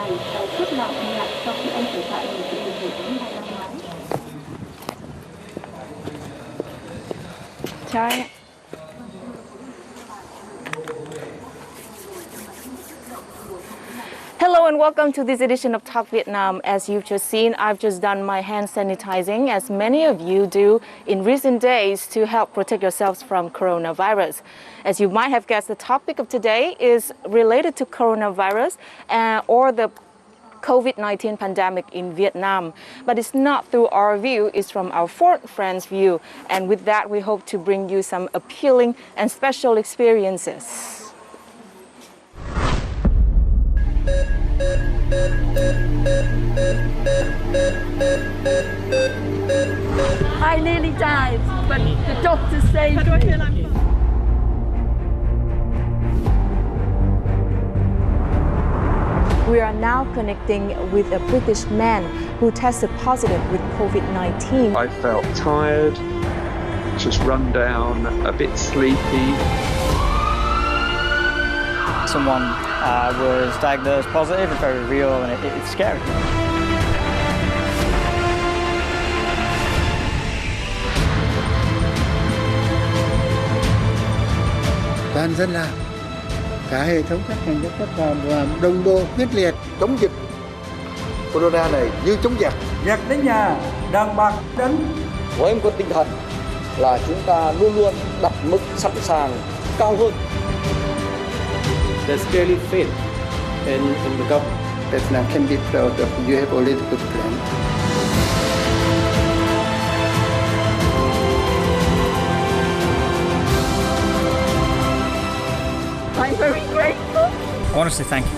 này chốt lọt lại sau khi anh trở lại điều trị hồi tháng 2 năm ngoái. Chào. Hello and welcome to this edition of Talk Vietnam. As you've just seen, I've just done my hand sanitizing, as many of you do in recent days, to help protect yourselves from coronavirus. As you might have guessed, the topic of today is related to coronavirus or the COVID-19 pandemic in Vietnam. But it's not through our view, it's from our foreign friends' view. And with that, we hope to bring you some appealing and special experiences. I nearly died, but the doctor saved me. We are now connecting with a British man who tested positive with COVID-19. I felt tired, just run down, a bit sleepy. Someone was diagnosed positive, it's very real and it's scary. Toàn dân làm, cả hệ thống các ngành các cấp và đồng bộ quyết liệt chống dịch corona này như chống giặc. Giặc đến nhà, đàn bạc đánh. Với một tinh thần là chúng ta luôn luôn đặt mức sẵn sàng cao hơn. There's clearly faith in the government. Vietnam can be proud of you have already good plan. I'm very grateful. Honestly, thank you.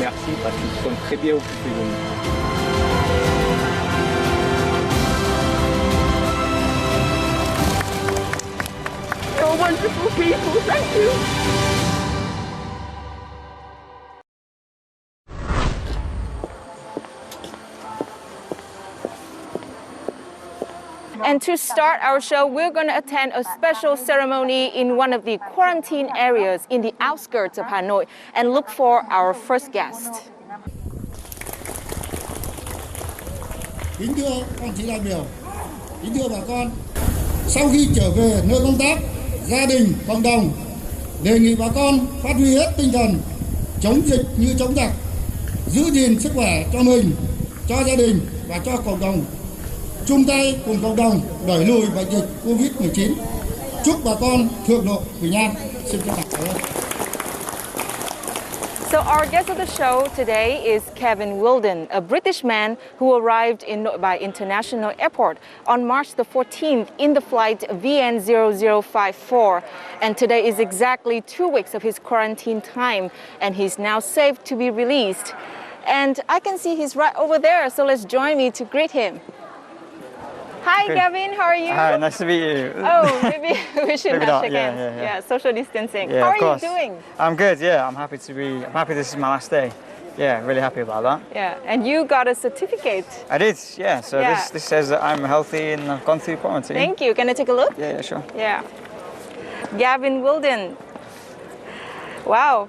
Merci parce qu'ils sont très bien occupés de nous. You're wonderful people, thank you. And to start our show, we're going to attend a special ceremony in one of the quarantine areas in the outskirts of Hanoi and look for our first guest. Kính thưa các chị đại biểu, kính thưa bà con, sau khi trở về nơi công tác, gia đình, cộng đồng, đề nghị bà con phát huy hết tinh thần chống dịch như chống giặc, giữ gìn sức khỏe cho mình, cho gia đình và cho cộng đồng. Chung tay cùng cộng đồng đẩy lùi bệnh dịch Covid-19. Chúc bà con thượng lộ bình an. Xin chân thành cảm ơn. So our guest of the show today is Gavin Wheeldon, a British man who arrived in Nội Bài International Airport on March the 14th in the flight VN0054. And today is exactly 2 weeks of his quarantine time, and he's now safe to be released. And I can see he's right over there, so let's join me to greet him. Hi, Good. Gavin, how are you? Hi, nice to meet you. Oh, maybe we should Maybe not not, shake yeah, hands. yeah. Social distancing. Yeah, how of are course. you doing? I'm good, yeah. I'm happy this is my last day. Yeah, really happy about that. Yeah, and you got a certificate. I did, yeah. So Yeah. this says that I'm healthy and I've gone through quarantine. Thank you. Can I take a look? Yeah, sure. Yeah. Gavin Wheeldon. Wow.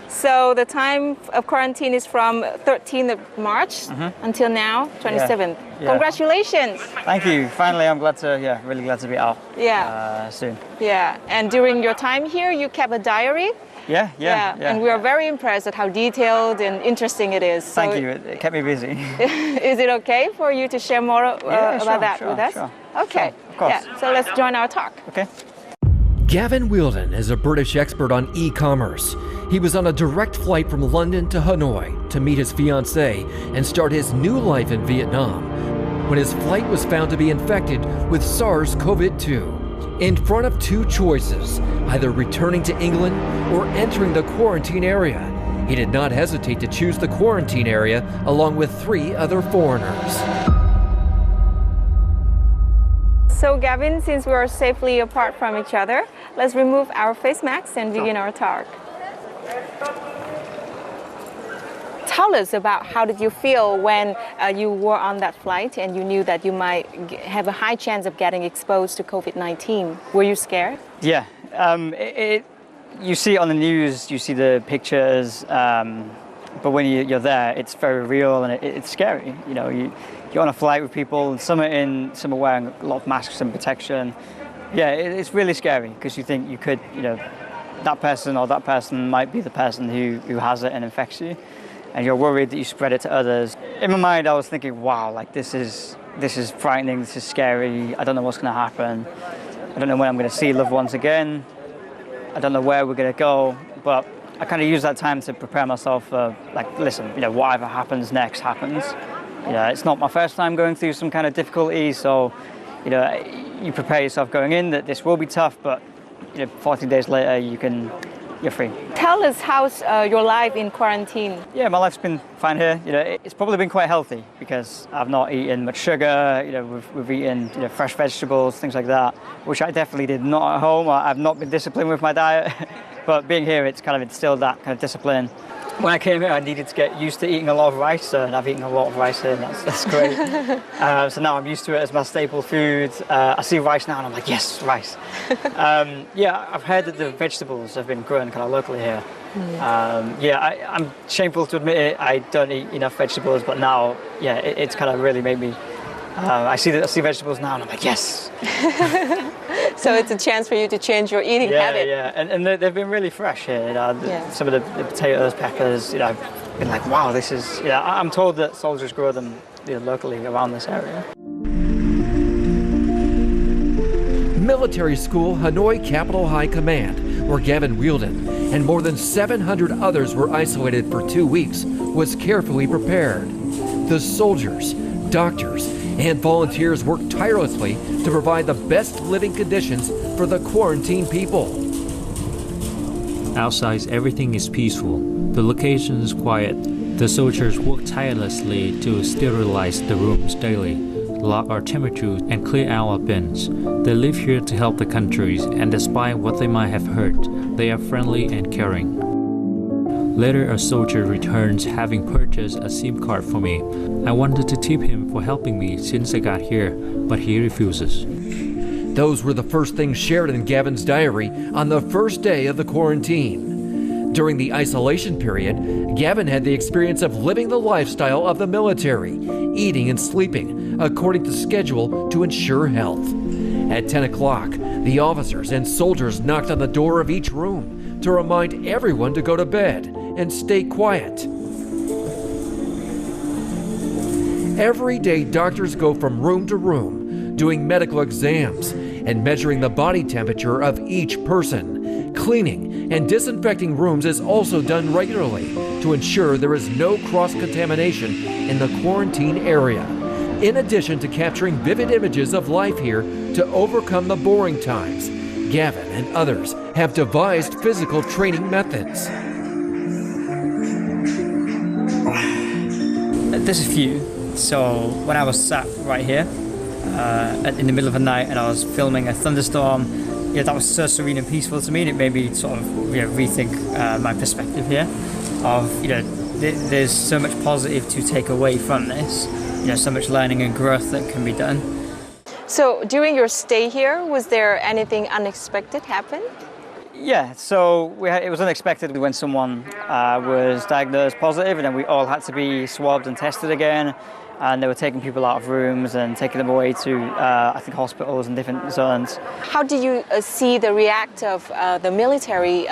So the time of quarantine is from 13th of March until now, 27th. Yeah. Congratulations. Thank you. Finally, I'm really glad to be out. Yeah. Soon. Yeah. And during your time here, you kept a diary? Yeah. And we are very impressed at how detailed and interesting it is. So Thank you. It kept me busy. is it okay for you to share more about that sure, with us? sure. Okay. Sure, of course. Yeah. So let's join our talk. Okay. Gavin Wheeldon is a British expert on e-commerce. He was on a direct flight from London to Hanoi to meet his fiancée and start his new life in Vietnam when his flight was found to be infected with SARS-CoV-2. In front of two choices, either returning to England or entering the quarantine area, he did not hesitate to choose the quarantine area along with 3 other foreigners. So Gavin, since we are safely apart from each other, let's remove our face masks and begin our talk. Tell us about how did you feel when you were on that flight and you knew that you might have a high chance of getting exposed to COVID-19. Were you scared? Yeah. You see it on the news, you see the pictures, but when you're there, it's very real and it's scary. You know, you're on a flight with people, and some are wearing a lot of masks and protection. Yeah, it's really scary because you think you could, you know, that person might be the person who has it and infects you, and you're worried that you spread it to others. In my mind, I was thinking, wow, like this is frightening, this is scary. I don't know what's going to happen. I don't know when I'm going to see loved ones again. I don't know where we're going to go, but I kind of use that time to prepare myself for, like, listen, you know, whatever happens next happens. You know, it's not my first time going through some kind of difficulty, so, you know, you prepare yourself going in that this will be tough, but, you know, 14 days later, you're free. Tell us, how's your life in quarantine? Yeah, my life's been fine here. You know, it's probably been quite healthy because I've not eaten much sugar. You know, we've eaten, you know, fresh vegetables, things like that, which I definitely did not at home. I've not been disciplined with my diet, but being here, it's kind of instilled that kind of discipline. When I came here, I needed to get used to eating a lot of rice, and I've eaten a lot of rice here, and that's great. So now I'm used to it as my staple food. I see rice now, and I'm like, yes, rice. Yeah, I've heard that the vegetables have been grown kind of locally here. Yeah, I'm shameful to admit it. I don't eat enough vegetables, but now, yeah, it's kind of really made me. I see vegetables now, and I'm like, yes. So it's a chance for you to change your eating habit. Yeah, and they've been really fresh here. You know, some of the potatoes, peppers. You know, I've been like, wow, this is. Yeah, I'm told that soldiers grow them, you know, locally around this area. Military School, Hanoi Capital High Command, where Gavin Wheeldon and more than 700 others were isolated for 2 weeks, was carefully prepared. The soldiers, doctors, and volunteers worked tirelessly to provide the best living conditions for the quarantined people. Outside, everything is peaceful. The location is quiet. The soldiers work tirelessly to sterilize the rooms daily, log our temperature, and clear our bins. They live here to help the countries, and despite what they might have heard, they are friendly and caring. Later, a soldier returns having purchased a SIM card for me. I wanted to tip him for helping me since I got here, but he refuses. Those were the first things shared in Gavin's diary on the first day of the quarantine. During the isolation period, Gavin had the experience of living the lifestyle of the military, eating and sleeping according to schedule to ensure health. At 10 o'clock, the officers and soldiers knocked on the door of each room to remind everyone to go to bed and stay quiet. Every day, doctors go from room to room, doing medical exams and measuring the body temperature of each person. Cleaning and disinfecting rooms is also done regularly to ensure there is no cross-contamination in the quarantine area. In addition to capturing vivid images of life here to overcome the boring times, Gavin and others have devised physical training methods. There's a few. So when I was sat right here in the middle of the night and I was filming a thunderstorm, yeah, that was so serene and peaceful to me. And it made me sort of rethink my perspective here. Of there's so much positive to take away from this. So much learning and growth that can be done. So during your stay here, was there anything unexpected happen? Yeah, so it was unexpected when someone was diagnosed positive, and then we all had to be swabbed and tested again. And they were taking people out of rooms and taking them away to, I think, hospitals and different zones. How did you see the react of the military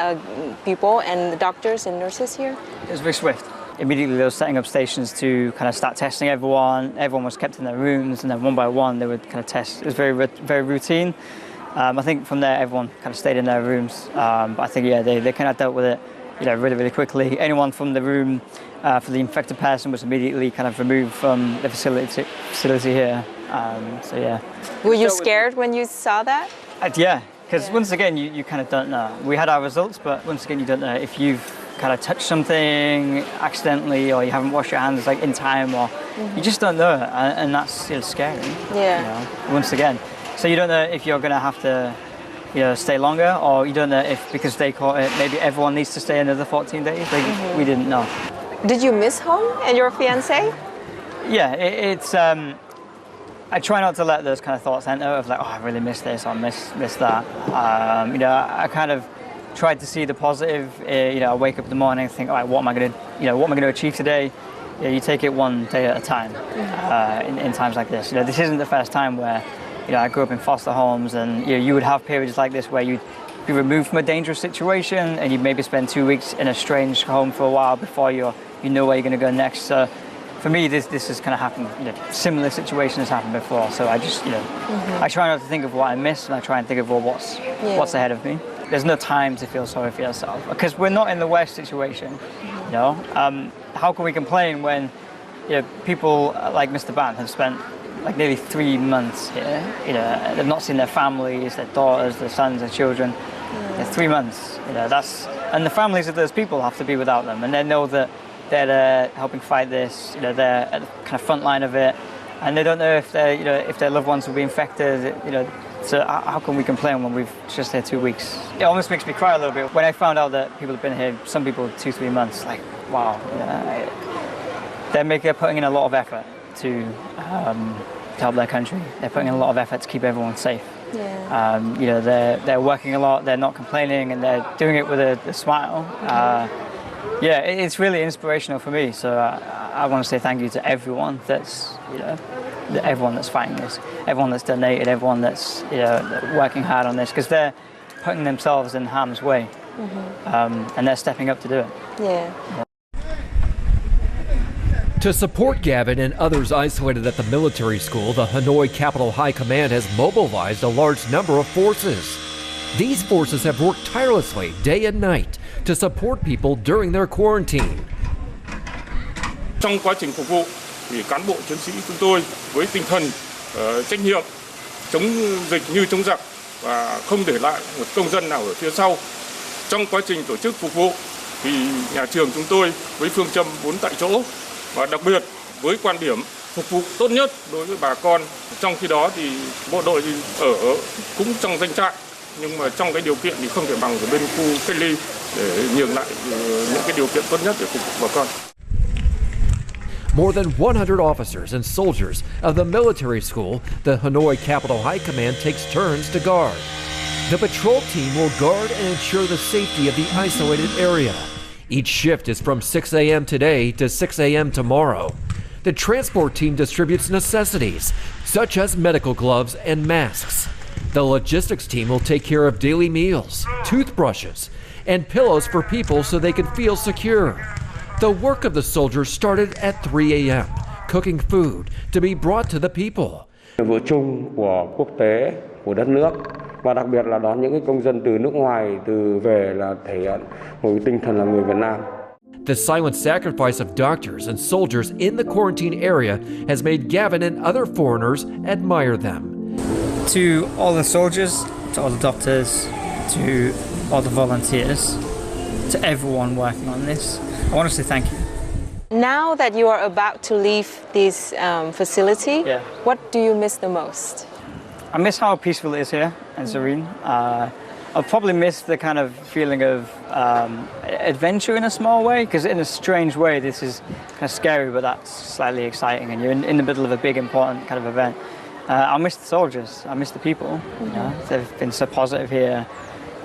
people and the doctors and nurses here? It was very swift. Immediately they were setting up stations to kind of start testing everyone. Everyone was kept in their rooms, and then one by one they would kind of test. It was very routine. I think from there everyone kind of stayed in their rooms. But I think they kind of dealt with it really quickly. Anyone from the room for the infected person was immediately kind of removed from the facility here. So yeah. Were you scared when you saw that? Yeah, because once again you kind of don't know. We had our results, but once again you don't know if you've kind of touched something accidentally, or you haven't washed your hands in time, or you just don't know, and that's scary. Yeah. Once again, so you don't know if you're going to have to stay longer, or you don't know if because they caught it, maybe everyone needs to stay another 14 days. We didn't know. Did you miss home and your fiancé? Yeah, it's. I try not to let those kind of thoughts enter of I really miss this or miss that. I kind of tried to see the positive. You know, I wake up in the morning and think, all right, what am I going to achieve today? You take it one day at a time. In times like this, you know, this isn't the first time where, you know, I grew up in foster homes, and you know, you would have periods like this where you'd be removed from a dangerous situation, and you'd maybe spend 2 weeks in a strange home for a while before you know where you're going to go next. So for me, this has kind of happened. You know, similar situation has happened before. So I just, you know, I try not to think of what I missed, and I try and think of what's ahead of me. There's no time to feel sorry for yourself, because we're not in the worst situation. You know, how can we complain when, you know, people like Mr. Ban have spent like nearly 3 months here? You know, they've not seen their families, their daughters, their sons, their children. Yeah. 3 months. You know, and the families of those people have to be without them, and they know that they're helping fight this. You know, they're at the kind of front line of it, and they don't know if their loved ones will be infected. You know. So how can we complain when we've just here 2 weeks? It almost makes me cry a little bit when I found out that people have been here, some people 2-3 months. Like, wow, you know, they're putting in a lot of effort to help their country. They're putting in a lot of effort to keep everyone safe. Yeah. You know, they're working a lot. They're not complaining, and they're doing it with a smile. Yeah, it's really inspirational for me. So I want to say thank you to everyone that's, you know, everyone that's fighting this, everyone that's donated, everyone that's, you know, working hard on this, because they're putting themselves in harm's way, and they're stepping up to do it. Yeah. To support Gavin and others isolated at the military school, the Hanoi Capital High Command has mobilized a large number of forces. These forces have worked tirelessly day and night to support people during their quarantine. Trong quá trình phục vụ, thì cán bộ chiến sĩ chúng tôi với tinh thần trách nhiệm, chống dịch như chống giặc và không để lại một công dân nào ở phía sau. Trong quá trình tổ chức phục vụ, thì nhà trường chúng tôi với phương châm 4 tại chỗ, và đặc biệt với quan điểm phục vụ tốt nhất đối với bà con. Trong khi đó thì bộ đội ở cũng trong doanh trại, nhưng mà trong cái điều kiện thì không thể bằng ở bên khu cách ly, để nhường lại những cái điều kiện tốt nhất để phục vụ bà con. More than 100 officers and soldiers of the military school, the Hanoi Capital High Command takes turns to guard. The patrol team will guard and ensure the safety of the isolated area. Each shift is from 6 a.m. today to 6 a.m. tomorrow. The transport team distributes necessities, such as medical gloves and masks. The logistics team will take care of daily meals, toothbrushes, and pillows for people so they can feel secure. The work of the soldiers started at 3 a.m., cooking food to be brought to the people. Nhiệm vụ chung của quốc tế, của đất nước, và đặc biệt là đón những công dân từ nước ngoài về là thể hiện một tinh thần là người Việt Nam. The silent sacrifice of doctors and soldiers in the quarantine area has made Gavin and other foreigners admire them. To all the soldiers, to all the doctors, to all the volunteers, to everyone working on this, I want to say thank you. Now that you are about to leave this facility, what do you miss the most? I miss how peaceful it is here and serene. I'll probably miss the kind of feeling of adventure in a small way, because in a strange way this is kind of scary, but that's slightly exciting, and you're in the middle of a big important kind of event. I'll miss the soldiers, I miss the people. You know, they've been so positive here.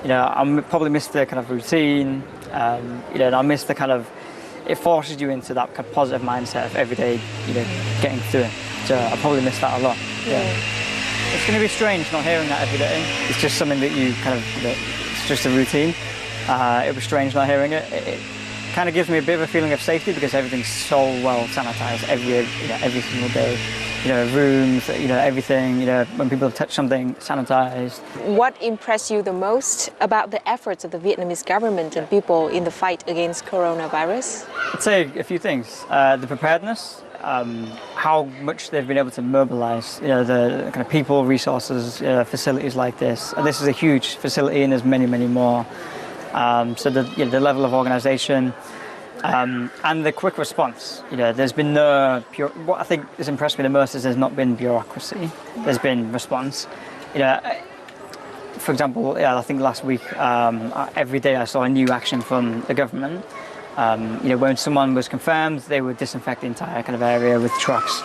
You know, I'll probably miss the kind of routine. You know, and I'll miss the kind of, it forces you into that kind of positive mindset of every day, you know, getting through it. So I'll probably miss that a lot. Yeah. It's going to be strange not hearing that every day. It's just something that you kind of, you know, it's just a routine. It was strange not hearing it. It kind of gives me a bit of a feeling of safety, because everything's so well sanitized every single day. You know, rooms, you know, everything, you know, when people have touched something, sanitized. What impressed you the most about the efforts of the Vietnamese government and people in the fight against coronavirus? I'd say a few things. The preparedness, how much they've been able to mobilize, you know, the kind of people, resources, facilities like this. And this is a huge facility, and there's many, many more. So the level of organization, and the quick response. You know, there's been no what I think has impressed me the most is there's not been bureaucracy. There's been response. You know, for example, I think last week, every day I saw a new action from the government. You know, when someone was confirmed, they would disinfect the entire kind of area with trucks.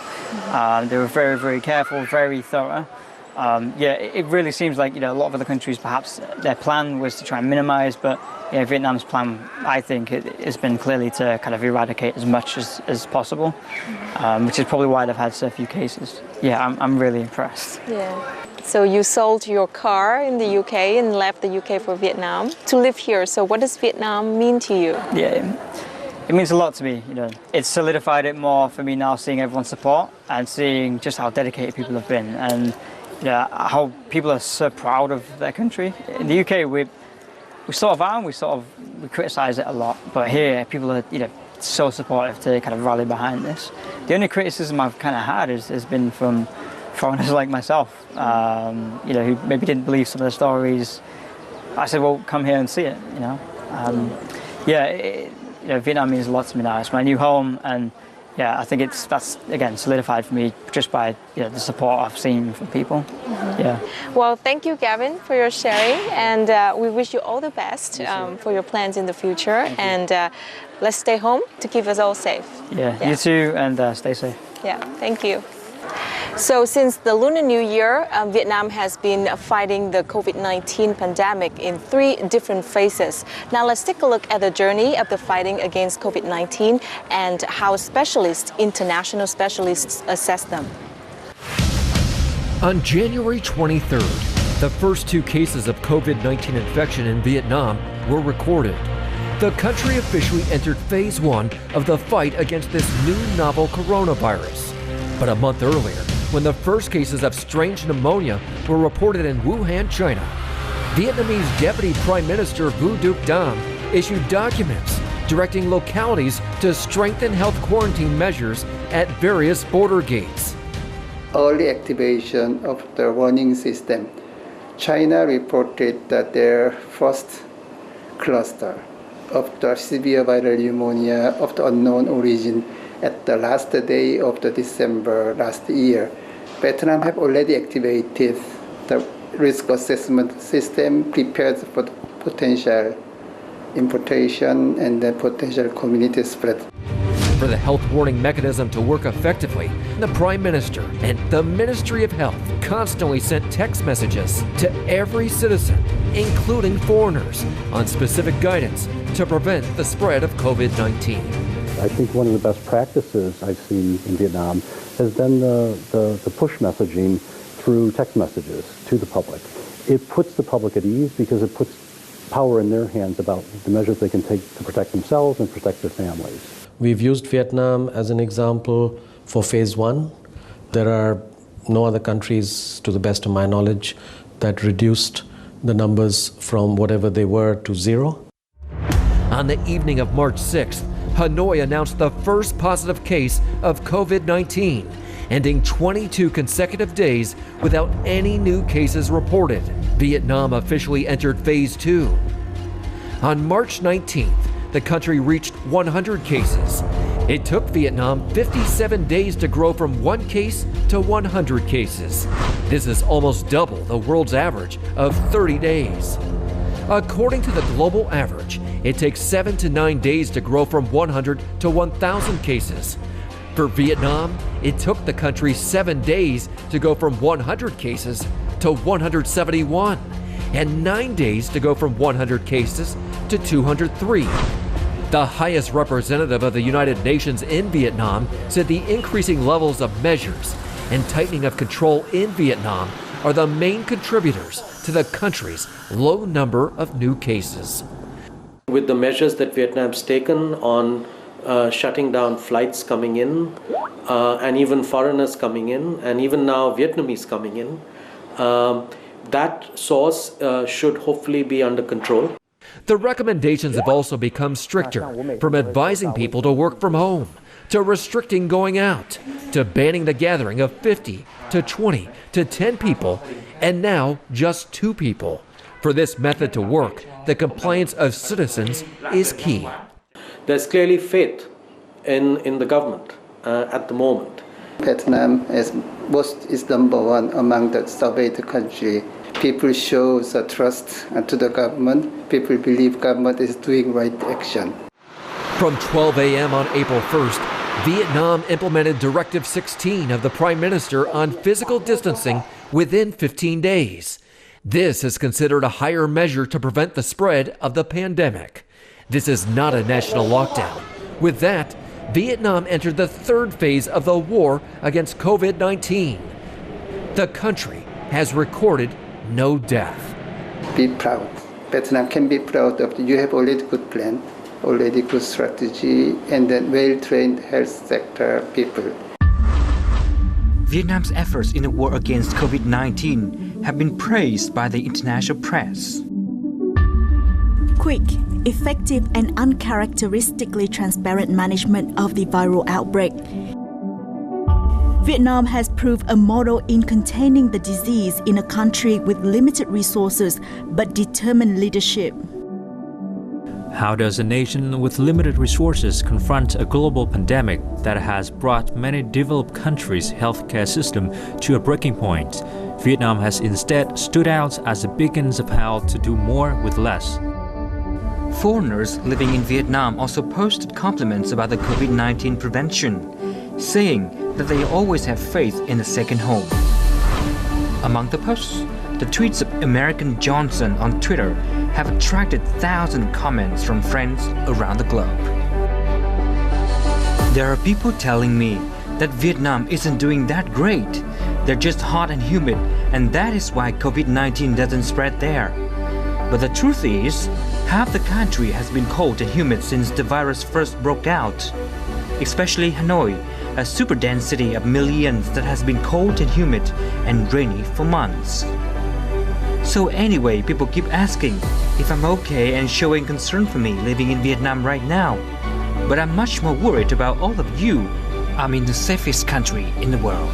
They were very, very careful, very thorough. It really seems like, a lot of other countries, perhaps their plan was to try and minimize, but Vietnam's plan, I think, has been clearly to kind of eradicate as much as possible, which is probably why they've had so few cases. Yeah, I'm really impressed. Yeah. So you sold your car in the UK and left the UK for Vietnam to live here. So what does Vietnam mean to you? Yeah, it means a lot to me. It's solidified it more for me now, seeing everyone's support and seeing just how dedicated people have been, and how people are so proud of their country. In the UK, we sort of are, and we criticise it a lot, but here people are so supportive to kind of rally behind this. The only criticism I've kind of had has been from foreigners like myself, who maybe didn't believe some of the stories. I said, well, come here and see it. Vietnam means a lot to me now. It's my new home, and I think that's again solidified for me just by the support I've seen from people. Mm-hmm. Yeah. Well, thank you, Gavin, for your sharing, and we wish you all the best for your plans in the future. And let's stay home to keep us all safe. Yeah. You too, and stay safe. Yeah, thank you. So since the Lunar New Year, Vietnam has been fighting the COVID-19 pandemic in 3 different phases. Now let's take a look at the journey of the fighting against COVID-19 and how international specialists assess them. On January 23rd, the first 2 cases of COVID-19 infection in Vietnam were recorded. The country officially entered phase 1 of the fight against this new novel coronavirus. But a month earlier, when the first cases of strange pneumonia were reported in Wuhan, China, Vietnamese Deputy Prime Minister Vu Duc Dam issued documents directing localities to strengthen health quarantine measures at various border gates. Early activation of the warning system. China reported that their first cluster of the severe viral pneumonia of the unknown origin at the last day of the December last year. Vietnam have already activated the risk assessment system, prepared for the potential importation and the potential community spread. For the health warning mechanism to work effectively, the Prime Minister and the Ministry of Health constantly sent text messages to every citizen, including foreigners, on specific guidance to prevent the spread of COVID-19. I think one of the best practices I've seen in Vietnam has been the push messaging through text messages to the public. It puts the public at ease because it puts power in their hands about the measures they can take to protect themselves and protect their families. We've used Vietnam as an example for phase 1. There are no other countries, to the best of my knowledge, that reduced the numbers from whatever they were to 0. On the evening of March 6th, Hanoi announced the first positive case of COVID-19, ending 22 consecutive days without any new cases reported. Vietnam officially entered phase 2. On March 19th, the country reached 100 cases. It took Vietnam 57 days to grow from 1 case to 100 cases. This is almost double the world's average of 30 days. According to the global average, it takes 7 to 9 days to grow from 100 to 1,000 cases. For Vietnam, it took the country 7 days to go from 100 cases to 171, and 9 days to go from 100 cases to 203. The highest representative of the United Nations in Vietnam said the increasing levels of measures and tightening of control in Vietnam are the main contributors to the country's low number of new cases. With the measures that Vietnam's taken on shutting down flights coming in, and even foreigners coming in, and even now Vietnamese coming in, that source should hopefully be under control. The recommendations have also become stricter, from advising people to work from home, to restricting going out, to banning the gathering of 50 to 20 to 10 people, and now just 2 people. For this method to work, the compliance of citizens is key. There's clearly faith in the government at the moment. Vietnam is number 1 among the surveyed country. People show the trust to the government. People believe government is doing right action. From 12 a.m. on April 1st, Vietnam implemented Directive 16 of the Prime Minister on physical distancing within 15 days. This is considered a higher measure to prevent the spread of the pandemic. This is not a national lockdown. With that, Vietnam entered the third phase of the war against COVID-19. The country has recorded no death. Be proud. Vietnam can be proud of you have already good plan, already good strategy, and then well-trained health sector people. Vietnam's efforts in the war against COVID-19 have been praised by the international press. Quick, effective and uncharacteristically transparent management of the viral outbreak. Vietnam has proved a model in containing the disease in a country with limited resources but determined leadership. How does a nation with limited resources confront a global pandemic that has brought many developed countries' healthcare system to a breaking point? Vietnam has instead stood out as a beacon of how to do more with less. Foreigners living in Vietnam also posted compliments about the COVID-19 prevention, saying that they always have faith in a second home. Among the posts, the tweets of American JohnSon on Twitter have attracted thousands of comments from friends around the globe. There are people telling me that Vietnam isn't doing that great. They're just hot and humid, and that is why COVID-19 doesn't spread there. But the truth is, half the country has been cold and humid since the virus first broke out. Especially Hanoi, a super dense city of millions that has been cold and humid and rainy for months. So anyway, people keep asking if I'm okay and showing concern for me living in Vietnam right now. But I'm much more worried about all of you. I'm in the safest country in the world.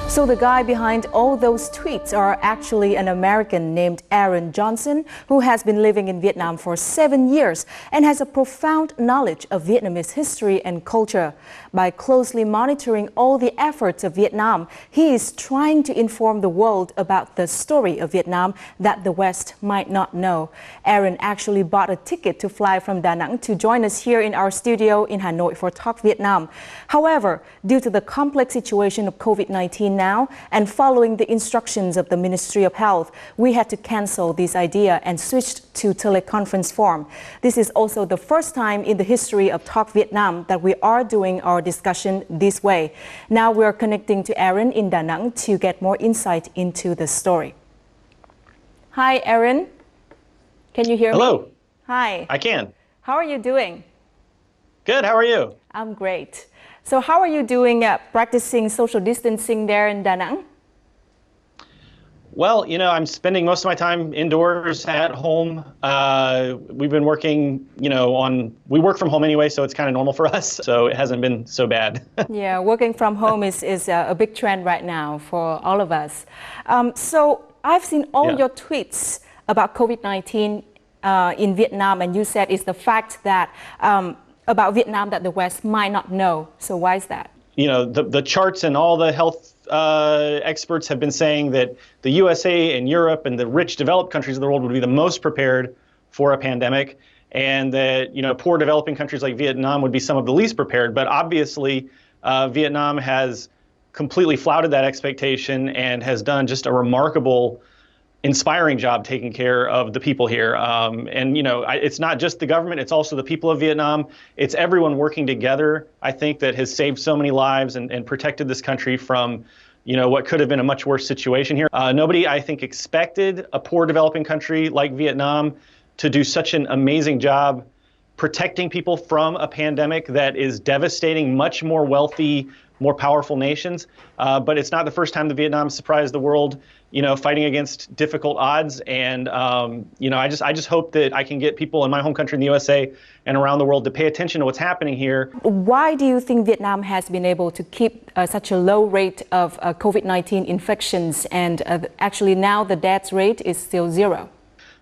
So the guy behind all those tweets are actually an American named JohnSon, who has been living in Vietnam for 7 years and has a profound knowledge of Vietnamese history and culture. By closely monitoring all the efforts of Vietnam, he is trying to inform the world about the story of Vietnam that the West might not know. Aaron actually bought a ticket to fly from Da Nang to join us here in our studio in Hanoi for Talk Vietnam. However, due to the complex situation of COVID-19 now, and following the instructions of the Ministry of Health, we had to cancel this idea and switched to teleconference form. This is also the first time in the history of Talk Vietnam that we are doing our discussion this way. Now we're connecting to Aaron in Da Nang to get more insight into the story. Hi, Aaron. Can you hear me? Hello. Hi. I can. How are you doing? Good. How are you? I'm great. So how are you doing practicing social distancing there in Da Nang? Well, you know, I'm spending most of my time indoors at home. We've been working, you know, we work from home anyway, so it's kind of normal for us. So it hasn't been so bad. Yeah, working from home is a big trend right now for all of us. So I've seen all your tweets about COVID-19 in Vietnam, and you said it's the fact that about Vietnam that the West might not know. So why is that? You know, the charts and all the health experts have been saying that the USA and Europe and the rich developed countries of the world would be the most prepared for a pandemic, and that, you know, poor developing countries like Vietnam would be some of the least prepared. But obviously, Vietnam has completely flouted that expectation and has done just a remarkable, inspiring job taking care of the people here. And, you know, it's not just the government, it's also the people of Vietnam. It's everyone working together, I think, that has saved so many lives and protected this country from, you know, what could have been a much worse situation here. Nobody, I think, expected a poor developing country like Vietnam to do such an amazing job protecting people from a pandemic that is devastating much more wealthy, more powerful nations. But it's not the first time that Vietnam surprised the world, you know, fighting against difficult odds. And, you know, I just hope that I can get people in my home country in the USA and around the world to pay attention to what's happening here. Why do you think Vietnam has been able to keep such a low rate of COVID-19 infections, and actually now the death rate is still 0?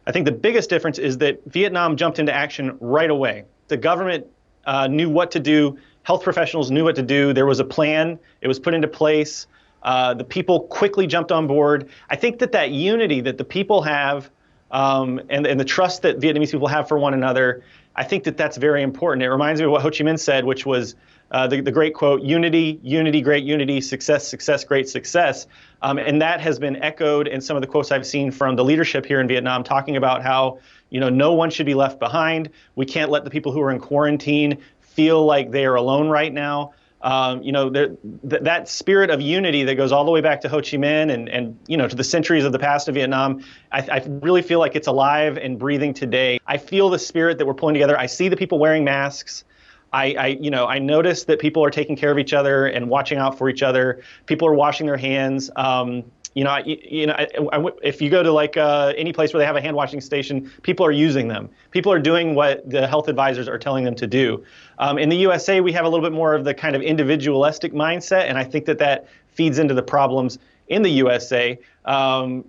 I think the biggest difference is that Vietnam jumped into action right away. The government knew what to do. Health professionals knew what to do. There was a plan. It was put into place. The people quickly jumped on board. I think that unity that the people have and the trust that Vietnamese people have for one another I think that that's very important. It reminds me of what Ho Chi Minh said, which was the great quote, unity, unity, great unity, success, success, great success. And that has been echoed in some of the quotes I've seen from the leadership here in Vietnam, talking about how, no one should be left behind. We can't let the people who are in quarantine feel like they are alone right now. That spirit of unity that goes all the way back to Ho Chi Minh and to the centuries of the past of Vietnam, I really feel like it's alive and breathing today. I feel the spirit that we're pulling together. I see the people wearing masks. I notice that people are taking care of each other and watching out for each other. People are washing their hands. If you go to any place where they have a hand washing station, people are using them. People are doing what the health advisors are telling them to do. In the USA, we have a little bit more of the kind of individualistic mindset, and I think that feeds into the problems in the USA. The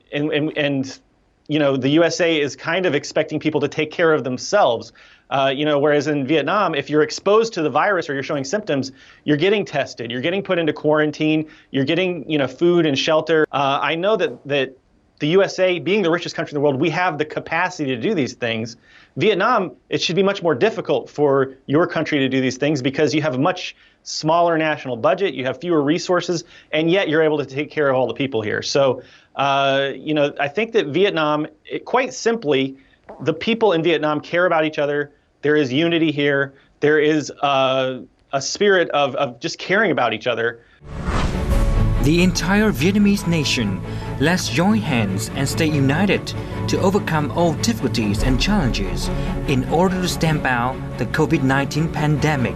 USA is kind of expecting people to take care of themselves. Whereas in Vietnam, if you're exposed to the virus or you're showing symptoms, you're getting tested, you're getting put into quarantine, you're getting, food and shelter. I know that the USA, being the richest country in the world, we have the capacity to do these things. Vietnam, it should be much more difficult for your country to do these things because you have a much smaller national budget, you have fewer resources, and yet you're able to take care of all the people here. So, I think that Vietnam, quite simply, the people in Vietnam care about each other. There is unity here. There is a spirit of just caring about each other. The entire Vietnamese nation, let's join hands and stay united to overcome all difficulties and challenges in order to stamp out the COVID-19 pandemic.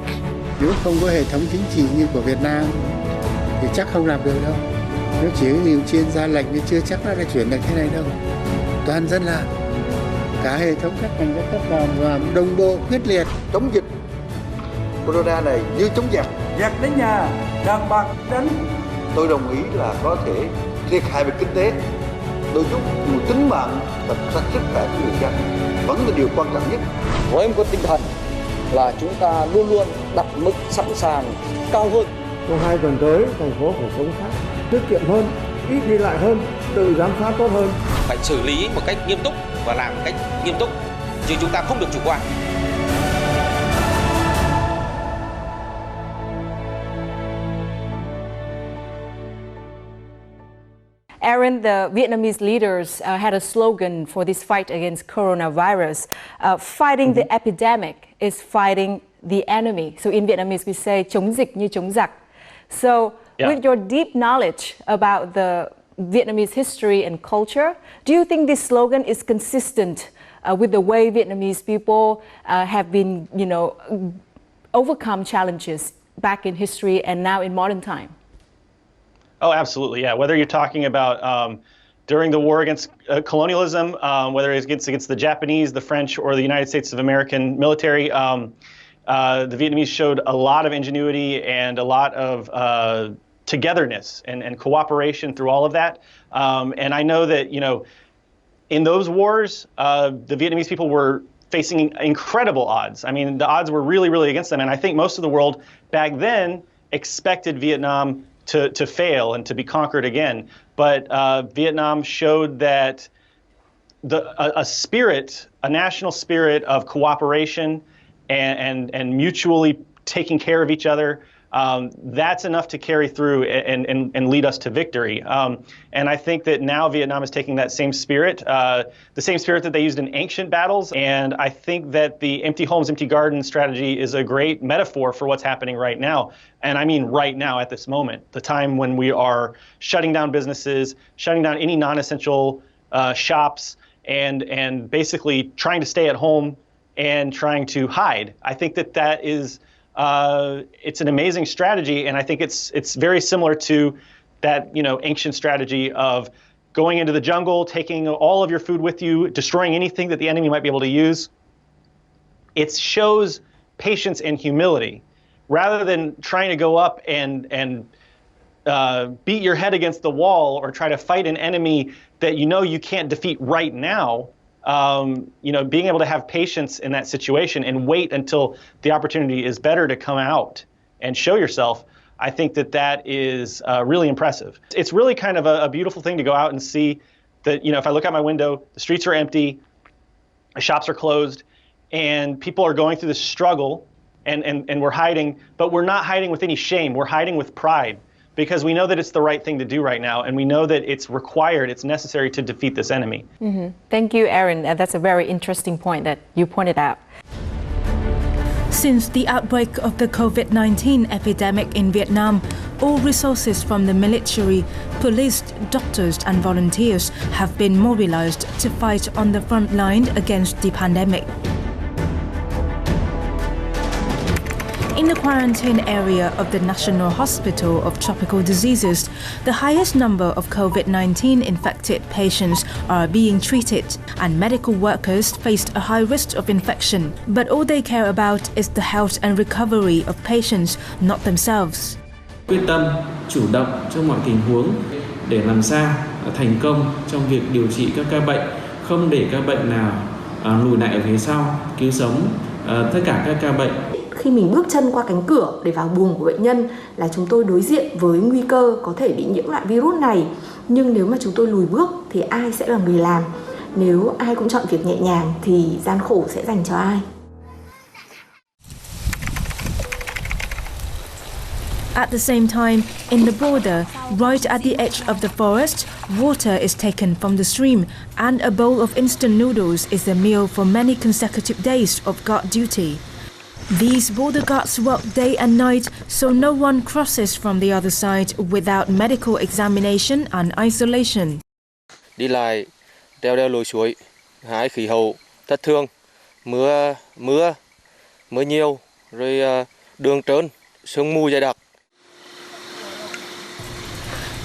Nếu không có hệ thống chính trị như của Việt Nam thì chắc không làm được đâu. Nếu chỉ có nhiều chuyên gia lệnh thì chưa chắc đã chuyển được thế này đâu. Toàn dân làm. Cả hệ thống các ngành các cấp làm đồng bộ quyết liệt chống dịch corona này như chống giặc. Giặc đến nhà, đàn bạc đánh. Tôi đồng ý là có thể thiệt hại về kinh tế, đôi chút tính mạng và sức khỏe của người dân vẫn là điều quan trọng nhất. Với một tinh thần là chúng ta luôn luôn đặt mức sẵn sàng cao hơn. Trong 2 tuần tới, thành phố phải sống khác, tiết kiệm hơn, ít đi lại hơn, tự giám sát tốt hơn. Phải xử lý một cách nghiêm túc và làm một cách nghiêm túc, chứ chúng ta không được chủ quan. Aaron, the Vietnamese leaders had a slogan for this fight against coronavirus. Fighting the epidemic is fighting the enemy. So in Vietnamese we say chống dịch như chống giặc. So with your deep knowledge about the Vietnamese history and culture, do you think this slogan is consistent with the way Vietnamese people have been, overcome challenges back in history and now in modern time? Oh, absolutely, yeah. Whether you're talking about during the war against colonialism, whether it's against the Japanese, the French, or the United States of American military, the Vietnamese showed a lot of ingenuity and a lot of togetherness and cooperation through all of that. And I know that, in those wars, the Vietnamese people were facing incredible odds. I mean, the odds were really, really against them. And I think most of the world back then expected Vietnam to fail and to be conquered again. But Vietnam showed that a national spirit of cooperation and mutually taking care of each other, that's enough to carry through and lead us to victory. And I think that now Vietnam is taking that same spirit, the same spirit that they used in ancient battles. And I think that the empty homes, empty gardens strategy is a great metaphor for what's happening right now. And I mean right now at this moment, the time when we are shutting down businesses, shutting down any non-essential shops, and basically trying to stay at home and trying to hide. I think that is it's an amazing strategy, and I think it's very similar to that ancient strategy of going into the jungle, taking all of your food with you, destroying anything that the enemy might be able to use. It shows patience and humility, rather than trying to go up and beat your head against the wall or try to fight an enemy that you can't defeat right now. Being able to have patience in that situation and wait until the opportunity is better to come out and show yourself, I think that is really impressive. It's really kind of a beautiful thing to go out and see that, if I look out my window, the streets are empty, the shops are closed, and people are going through this struggle, and we're hiding, but we're not hiding with any shame. We're hiding with pride, because we know that it's the right thing to do right now, and we know that it's required, it's necessary to defeat this enemy. Mm-hmm. Thank you, Aaron. That's a very interesting point that you pointed out. Since the outbreak of the COVID-19 epidemic in Vietnam, all resources from the military, police, doctors and volunteers have been mobilized to fight on the front line against the pandemic. In the quarantine area of the National Hospital of Tropical Diseases, the highest number of COVID-19 infected patients are being treated, and medical workers faced a high risk of infection. But all they care about is the health and recovery of patients, not themselves. Quyết tâm, chủ động trong mọi tình huống để làm sao thành công trong việc điều trị các ca bệnh, không để các bệnh nào lùi lại ở phía sau, cứu sống tất cả các ca bệnh. Khi mình bước chân qua cánh cửa để vào buồng của bệnh nhân là chúng tôi đối diện với nguy cơ có thể bị nhiễm loại virus này. Nhưng nếu mà chúng tôi lùi bước thì ai sẽ là người làm? Nếu ai cũng chọn việc nhẹ nhàng thì gian khổ sẽ dành cho ai? At the same time, in the border, right at the edge of the forest, water is taken from the stream, and a bowl of instant noodles is a meal for many consecutive days of guard duty. These border guards work day and night, so no one crosses from the other side without medical examination and isolation. Đi lại, đeo lội suối, hái khí hậu thất thường, mưa nhiều, rồi đường trơn, sương mù dày đặc.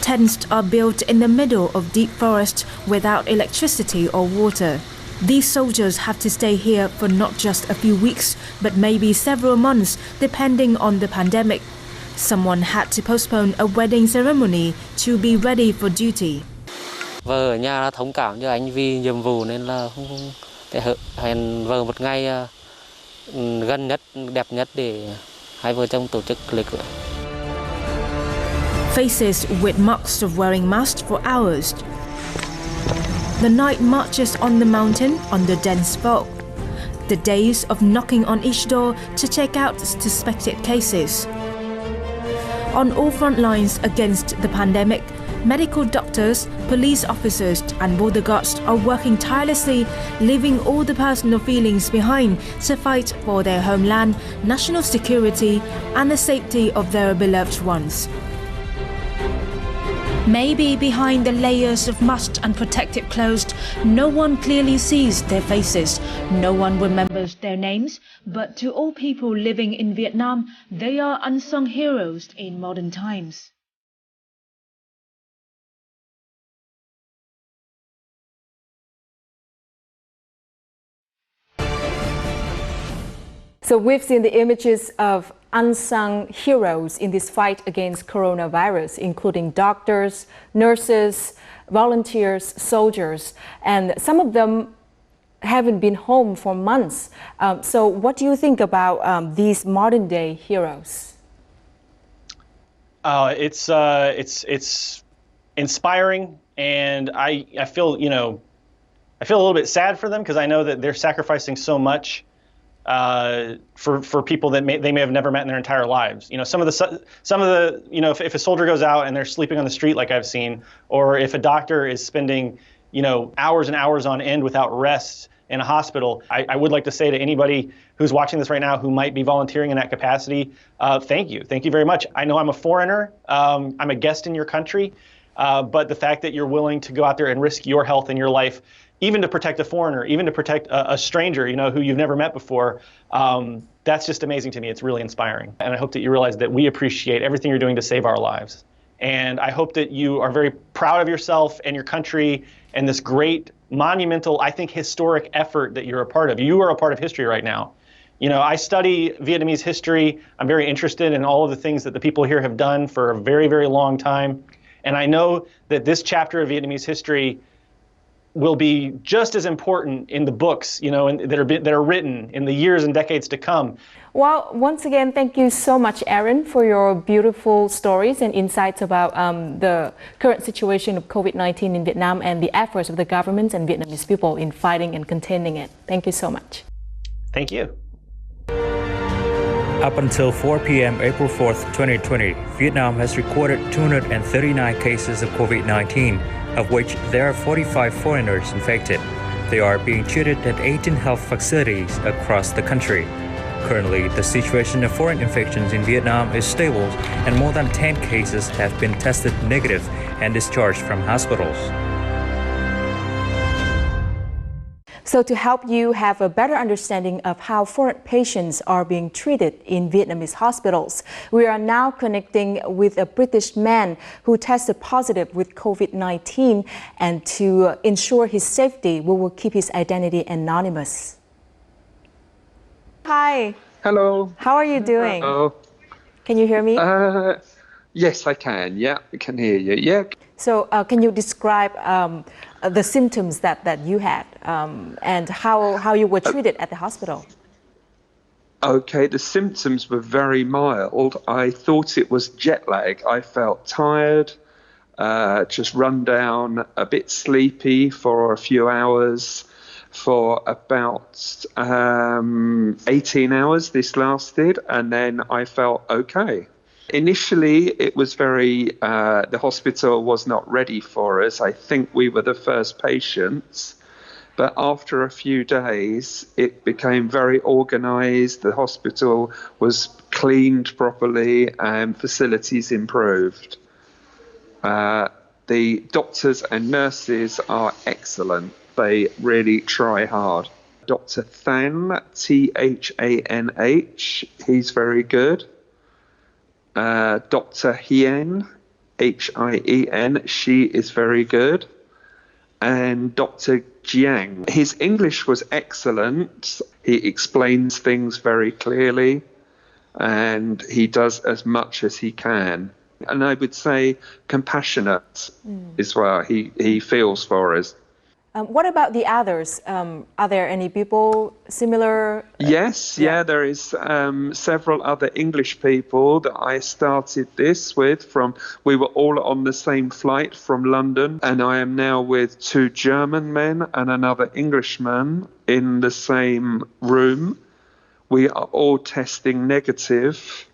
Tents are built in the middle of deep forest without electricity or water. These soldiers have to stay here for not just a few weeks, but maybe several months, depending on the pandemic. Someone had to postpone a wedding ceremony to be ready for duty. Vợ ở nhà đã thông cảm cho anh vì nhiệm vụ nên là không hẹn vợ một ngày gần nhất, đẹp nhất để hai vợ chồng tổ chức lễ cưới. Faces with marks of wearing masks for hours. The night marches on the mountain under dense fog. The days of knocking on each door to check out suspected cases. On all front lines against the pandemic, medical doctors, police officers and border guards are working tirelessly, leaving all the personal feelings behind to fight for their homeland, national security and the safety of their beloved ones. Maybe behind the layers of masks and protective clothes, no one clearly sees their faces, no one remembers their names, but to all people living in Vietnam, they are unsung heroes in modern times. So we've seen the images of unsung heroes in this fight against coronavirus, including doctors, nurses, volunteers, soldiers, and some of them haven't been home for months. So what do you think about these modern day heroes? It's inspiring, and I feel, I feel a little bit sad for them because I know that they're sacrificing so much for people that they may have never met in their entire lives. Some of the if a soldier goes out and they're sleeping on the street like I've seen, or if a doctor is spending hours and hours on end without rest in a hospital, I would like to say to anybody who's watching this right now who might be volunteering in that capacity, thank you very much. I know I'm a foreigner, I'm a guest in your country, but the fact that you're willing to go out there and risk your health and your life, even to protect a foreigner, even to protect a stranger, who you've never met before, that's just amazing to me. It's really inspiring. And I hope that you realize that we appreciate everything you're doing to save our lives. And I hope that you are very proud of yourself and your country and this great, monumental, I think, historic effort that you're a part of. You are a part of history right now. I study Vietnamese history. I'm very interested in all of the things that the people here have done for a very, very long time. And I know that this chapter of Vietnamese history will be just as important in the books, that are written in the years and decades to come. Well, once again, thank you so much, Aaron, for your beautiful stories and insights about the current situation of COVID-19 in Vietnam and the efforts of the government and Vietnamese people in fighting and containing it. Thank you so much. Thank you. Up until 4 p.m. April 4th, 2020, Vietnam has recorded 239 cases of COVID-19, of which there are 45 foreigners infected. They are being treated at 18 health facilities across the country. Currently, the situation of foreign infections in Vietnam is stable, and more than 10 cases have been tested negative and discharged from hospitals. So to help you have a better understanding of how foreign patients are being treated in Vietnamese hospitals, we are now connecting with a British man who tested positive with COVID-19, and to ensure his safety, we will keep his identity anonymous. Hi. Hello. How are you doing? Hello. Can you hear me? Yes, I can. Yeah, I can hear you. Yeah. So can you describe the symptoms that you had and how you were treated at the hospital? Okay, the symptoms were very mild. I thought it was jet lag. I felt tired, just run down, a bit sleepy for a few hours. For about 18 hours this lasted, and then I felt okay. Initially, it was the hospital was not ready for us. I think we were the first patients. But after a few days, it became very organized. The hospital was cleaned properly and facilities improved. The doctors and nurses are excellent. They really try hard. Dr. Than, Thanh, he's very good. Dr. Hien, Hien, she is very good. And Dr. Jiang, his English was excellent. He explains things very clearly, and he does as much as he can. And I would say compassionate as well. He feels for us. What about the others? Are there any people similar? Yes, there is several other English people that I started this with. We were all on the same flight from London, and I am now with 2 German men and another Englishman in the same room. We are all testing negative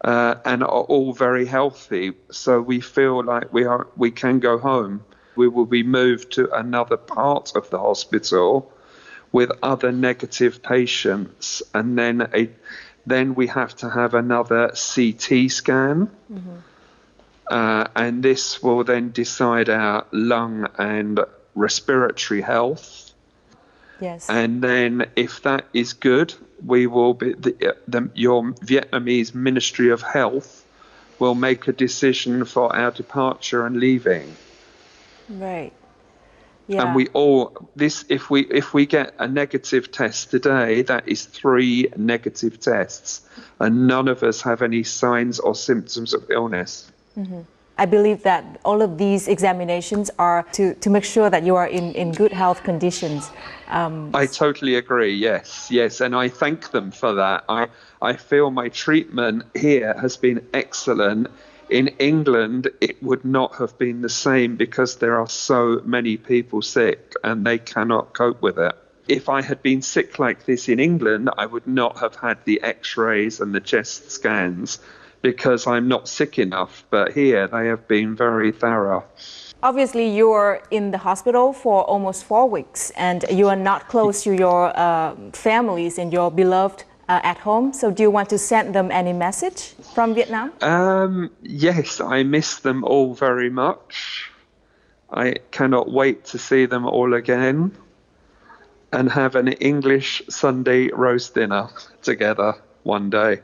and are all very healthy, so we feel like we can go home. We will be moved to another part of the hospital with other negative patients, and then we have to have another CT scan, and this will then decide our lung and respiratory health. Yes. And then, if that is good, we will be your Vietnamese Ministry of Health will make a decision for our departure and leaving. Right. Yeah. And if we get a negative test today, that is 3 negative tests, and none of us have any signs or symptoms of illness. I believe that all of these examinations are to make sure that you are in good health conditions. I totally agree. Yes, and I thank them for that. I feel my treatment here has been excellent. In England, it would not have been the same because there are so many people sick and they cannot cope with it. If I had been sick like this in England, I would not have had the x-rays and the chest scans because I'm not sick enough. But here, they have been very thorough. Obviously, you're in the hospital for almost 4 weeks and you are not close to your families and your beloved at home. So do you want to send them any message from Vietnam? Yes, I miss them all very much. I cannot wait to see them all again and have an English Sunday roast dinner together one day.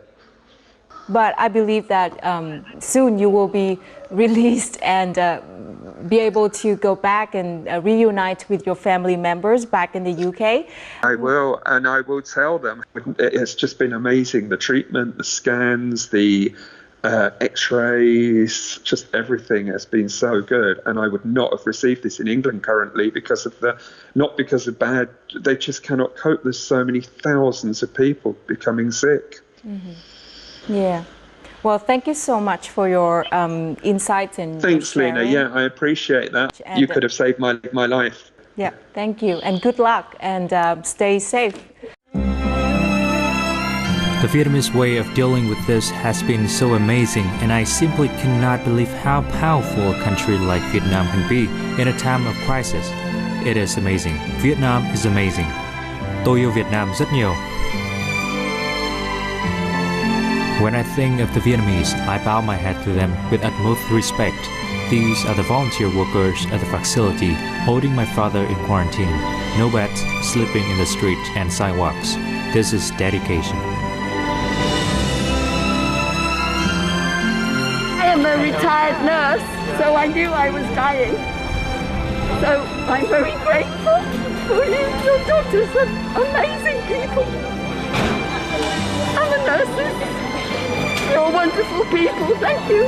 But I believe that soon you will be released and be able to go back and reunite with your family members back in the UK. I will, and I will tell them. It's just been amazing. The treatment, the scans, the x-rays, just everything has been so good. And I would not have received this in England currently not because of bad, they just cannot cope. There's so many thousands of people becoming sick. Yeah. Well, thank you so much for your insights and thanks, Lena. Yeah, I appreciate that. And you could have saved my life. Yeah, thank you. And good luck and stay safe. The Vietnamese way of dealing with this has been so amazing, and I simply cannot believe how powerful a country like Vietnam can be in a time of crisis. It is amazing. Vietnam is amazing. Tôi yêu Việt Nam rất nhiều. When I think of the Vietnamese, I bow my head to them with utmost respect. These are the volunteer workers at the facility holding my father in quarantine. No beds, sleeping in the street and sidewalks. This is dedication. I am a retired nurse, so I knew I was dying. So I'm very grateful for you. Your doctors are amazing people. And the nurses, you're wonderful people. Thank you.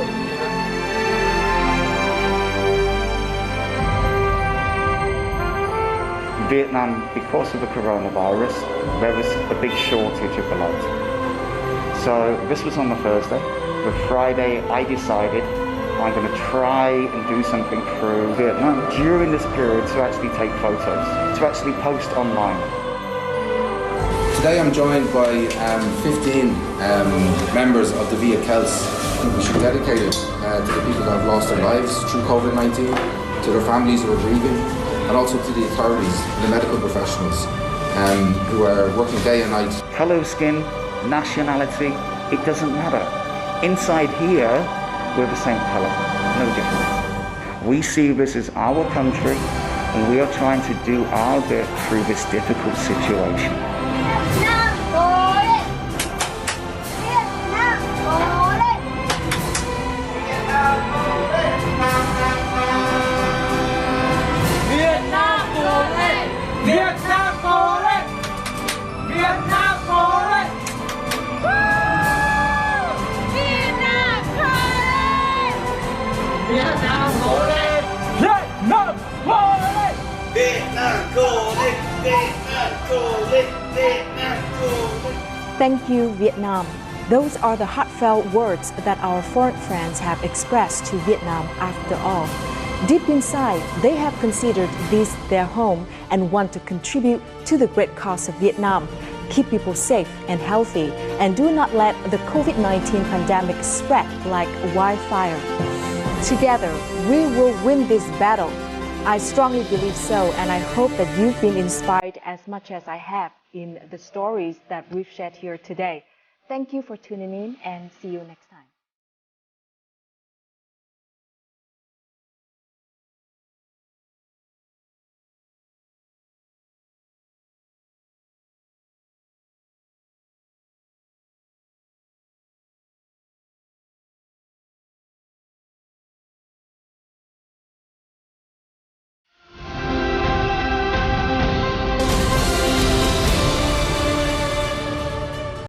Vietnam, because of the coronavirus, there was a big shortage of blood. So this was on the Thursday. The Friday, I decided I'm going to try and do something through Vietnam during this period to actually take photos, to actually post online. Today I'm joined by 15 members of the Viet Cels. We should dedicate it to the people that have lost their lives through COVID-19, to their families who are grieving, and also to the authorities and the medical professionals who are working day and night. Colour of skin, nationality, it doesn't matter. Inside here, we're the same colour, no difference. We see this as our country, and we are trying to do our bit through this difficult situation. Thank you, Vietnam. Those are the heartfelt words that our foreign friends have expressed to Vietnam after all. Deep inside, they have considered this their home and want to contribute to the great cause of Vietnam. Keep people safe and healthy, and do not let the COVID-19 pandemic spread like wildfire. Together, we will win this battle. I strongly believe so, and I hope that you've been inspired as much as I have in the stories that we've shared here today. Thank you for tuning in, and see you next time.